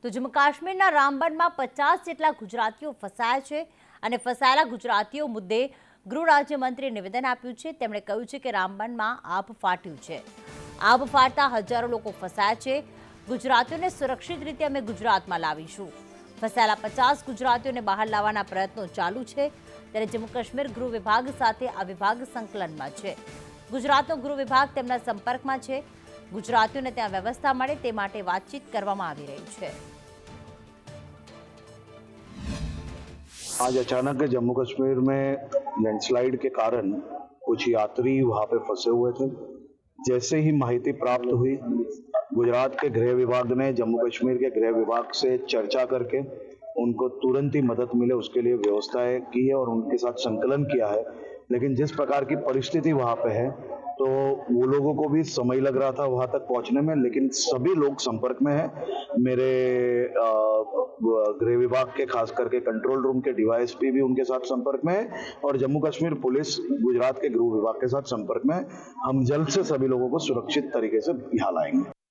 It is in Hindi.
તો જમ્મુ કાશ્મીરના રામબનમાં 50 જેટલા ગુજરાતીઓ ફસાયા છે અને ફસાયેલા ગુજરાતીઓ મુદ્દે ગૃહ રાજ્યમંત્રીએ નિવેદન આપ્યું છે। તેમણે કહ્યું છે કે રામબનમાં આગ ફાટ્યું છે। આગ ફાટતા હજારો લોકો ફસાયા છે। ગુજરાતીઓને સુરક્ષિત રીતે અમે ગુજરાતમાં લાવીશું। ફસાયેલા 50 ગુજરાતીઓને બહાર લાવવાના પ્રયત્નો ચાલુ છે। ત્યારે જમ્મુ કાશ્મીર ગૃહ વિભાગ સાથે આ વિભાગ સંકલનમાં છે। ગુજરાતનો ગૃહ વિભાગ તેમના સંપર્કમાં છે। ગુજરાતીઓને ત્યાં વ્યવસ્થા મળે તે માટે વાતચીત કરવામાં આવી રહી છે। आज अचानक जम्मू कश्मीर में लैंडस्लाइड के कारण कुछ यात्री वहां पे फंसे हुए थे। जैसे ही माहिती प्राप्त हुई, गुजरात के गृह विभाग ने जम्मू कश्मीर के गृह विभाग से चर्चा करके उनको तुरंत ही मदद मिले उसके लिए व्यवस्थाएं की है और उनके साथ संकलन किया है। लेकिन जिस प्रकार की परिस्थिति वहां पे है तो वो लोगों को भी समय लग रहा था वहां तक पहुंचने में, लेकिन सभी लोग संपर्क में हैं। मेरे गृह विभाग के खास करके कंट्रोल रूम के डीवाईएसपी भी उनके साथ संपर्क में है और जम्मू कश्मीर पुलिस गुजरात के गृह विभाग के साथ संपर्क में है। हम जल्द से सभी लोगों को सुरक्षित तरीके से यहाँ लाएंगे।